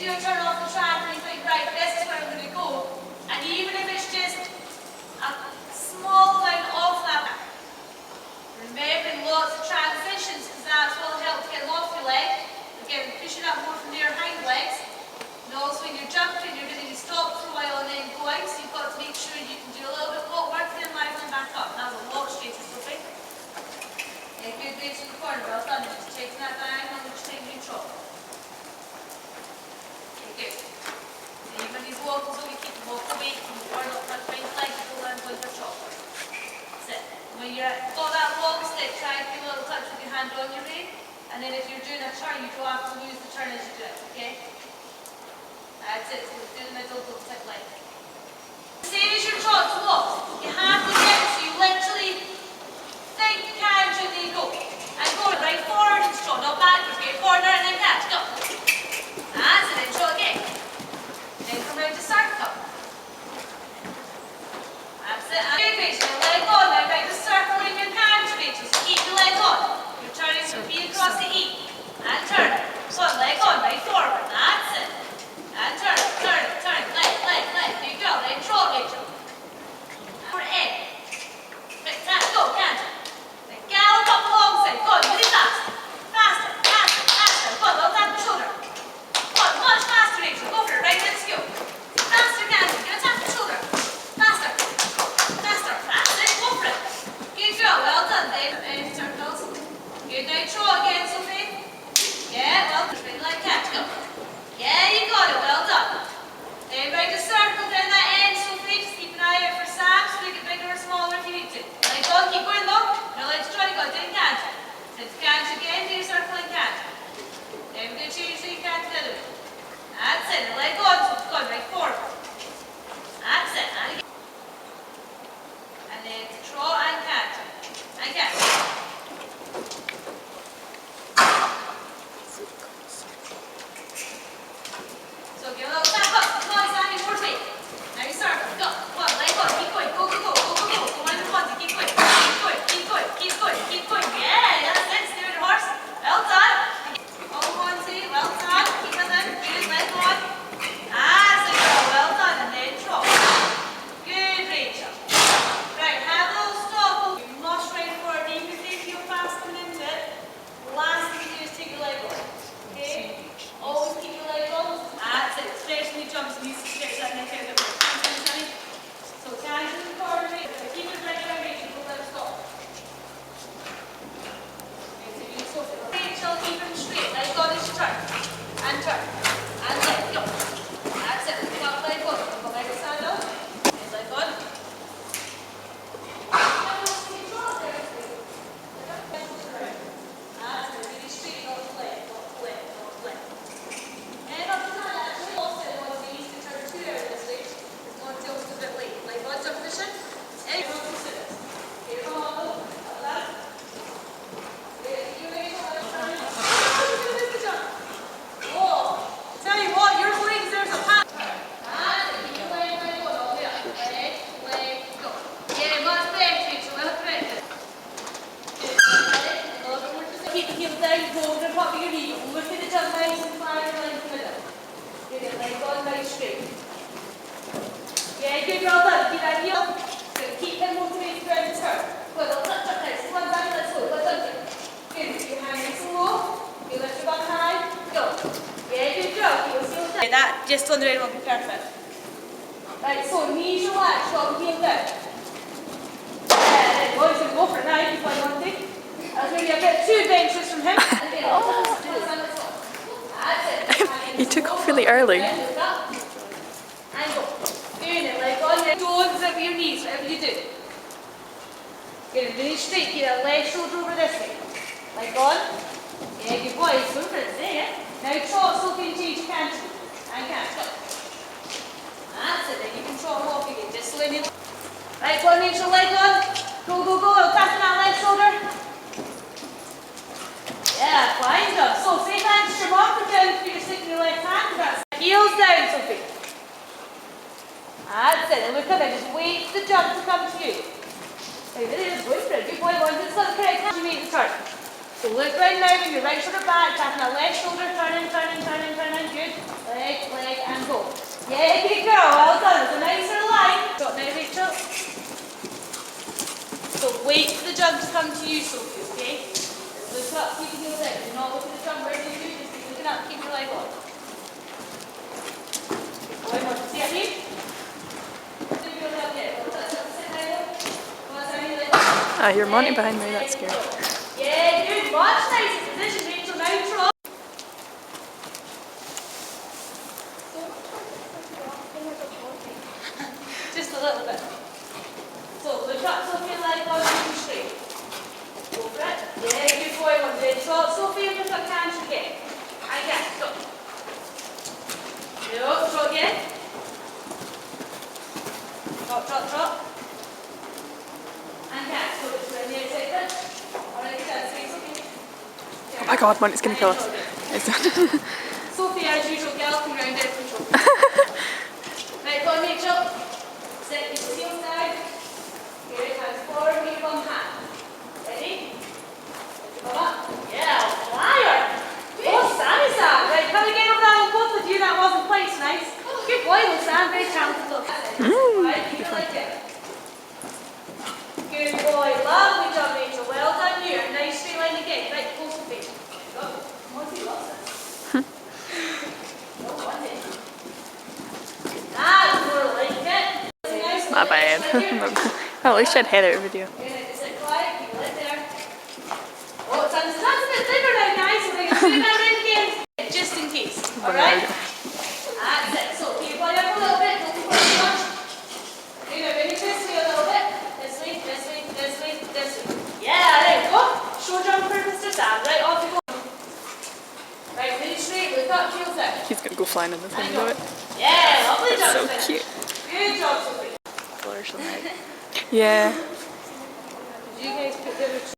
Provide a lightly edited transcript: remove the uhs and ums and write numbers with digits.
do turn off the track and you think, right, this is where I'm going to go, and even if it's just a small kind of off that, remembering lots of transitions because that's what will help to get them off your leg. Again, pushing up more from your hind legs. And also when you're jumping, you're going to stop for a while and then go out, so you've got to make sure you can do a little bit of footwork and then liven back up. That's a lot straighter, Sophie. Good weight to the corner, well done. Just taking that diagonal each time you trot. Okay, good. So even these walkers, so we keep the walk away from the corner, not touch behind the leg, you go down with your trot. That's it. When you've got that walk stick, try and do a little touch with your hand on your rein. And then if you're doing a turn, you don't have to lose the turn as you do it, okay? That's it, so do the middle, go tip leg. Same as your trot to walk. You have to get it so you literally think, catch, and then go. And go right forward and trot, not backwards. Get corner and then catch, go. That's it, then trot again. Then come round to circle. That's it, and good Rachel, leg on, now back to circle in your catch, Rachel, so keep the leg on. You're turning to be across the E. And turn. So leg on, right forward, that's it. And turn, leg. There you go, then trot, Rachel. For in. Right, go, catch. Then gallop up alongside. Go, really fast. Faster. Go, well tap the shoulder. Go, much faster, Rachel. Go for it, right, let's go. Faster, catch. Give a tap the shoulder. Faster. That's it, go for it. Good job, well done, Dave. And circles. Good, now trot again, Sophie. Yeah, well done. Right, leg catch, go. Yeah, you got it, well done. Then right to circle down that end, Sophie. Just keep an eye out for Sam, so make it bigger or smaller if you need to. Leg on, keep going though. Now let's try to go, then catch. Then catch again, do your circle and catch. Then we're going to change so you catch the other way. That's it, now leg on, so it's gone right forward. That's it, and again. And then trot and catch. And catch. So give a little tap up. Come on, Sammy, more weight. Now you circle. Go. Come on, leg on. Keep going. Go. Go on the front. Keep going. Yeah, that's it. Stay with your horse. Well done. All one, two. Well done. Keep it in. Good. Leg on. That's it, girl. Well done. And then trot. Good, Rachel. Right, have a little stop. You must right forward. Even if you feel fast coming into it, last thing you do is take your leg off. Okay? Always keep your leg on. That's it. Especially jumps, you need to stretch that neck out a bit more. So hands in the corner, keep it right down, Rachel, don't let it stop. Rachel, keep it straight. Leg on as you turn. And turn. And leg, go. That's it. Pick up leg on. Go leg stand up. And leg on. That's it. Really straight, not leg. And up to that, actually, also once you used to turn 2 out this way, it's going to tilt a bit late. Like one jump position, and you want to sit it. Here, come on, look, up that. You ready for that? How did you miss the jump? Whoa. Tell you what, your legs, there's a path. And keep your leg going all the way up. Leg, go. Yeah, much better, Rachel, well corrected. Good, leg, a little bit more to sit. Keep the heels down, go over the top of your knee. Look at the jump lines and fire your leg to the middle. Good, leg on, leg straight. Yeah, good, well done. Keep that heel. Good, keep him motivated throughout the turn. Good, I'll touch up next. One down, let's go. Well done. Good, keep your hand nice and low. Good, lift your butt high. Go. Yeah, good job. Heels heel down. That just on the right one, perfect. Right, so knees relaxed, drop heel down. Yeah, then boys, you go for it now if you find one thing. That's maybe a bit too adventurous from him. He took off really early. And go. Doing it, leg on, don't zip your knees, whatever you do. Good, really straight, get that leg shoulder over this way. Leg on. Yeah, good boy, go for it, stay it. Now trot, Sophie, and change your canter. And catch, go. That's it, then you can trot and walk again, just slowly. Right, go on, Rachel, leg on. Go, tapping that left shoulder. Yeah, fine job. So, same hand, strum up and down, put your stick in your left hand. That's heels down, Sophie. That's it. And look at that. Just wait for the jump to come to you. There it is. Wait for it. Good boy. One. Just let the correct hand. You make the turn. So look round now with your right shoulder back, tapping that left shoulder, turning, turning, turning, turning, good. Leg, leg, and go. Yeah, good girl, well done. It's a nicer line. Stop now, Rachel. So wait for the jump to come to you, Sophie, okay? Look up, keep your heels out. Do not look at the jump. Where do you do? Just keep looking up, keep your leg on. One more. See at me? I hear Monty behind me, that's scary. Yeah, good. Much nicer position, Rachel. Now drop. Just a little bit. So look up, Sophie, leg on, keep straight. Go for it. Yeah, good boy, one day. Drop, Sophie, and look up, can't again. Again, go. No, drop again. Drop, drop, drop. And catch. So it's when the outside then. Alright, that's okay, Sophie. Oh my god, Monty's gonna kill us. It's done. Sophie, as usual, galloping round out of control. Right, go on, Rachel. Set your heels down. Here it comes forward, knee bum hand. Ready? Come up. Yeah, flyer. Oh, Sammy Sam. Right, come again over that one, both of you. That wasn't quite so nice. Good boy, though, Sam. Very talented, look. Right, keep it like that. Good boy. Lovely job, Rachel. Well done, you. Nice straight line again. Right, go, Sophie. Go. Monty loves it. Well done, Rachel. That's more like it. My bad. Well, at least I had head out of video. Is it quiet? Keep it there. Oh, it's a bit bigger now, guys. So we're going to do that round again. Just in case. Alright? That's it. So, keep your body up a little bit. Don't keep it too much. Okay, now bring it this way a little bit. This way, this way, this way, this way. Yeah, there we go. Show jump for Mr. Sam. Right, off you go. Right, really straight. Look up, heels out. He's gonna go flying in this thing, though. Yeah, lovely job. So cute. Good job, Sophie. Yeah. Did you guys put the other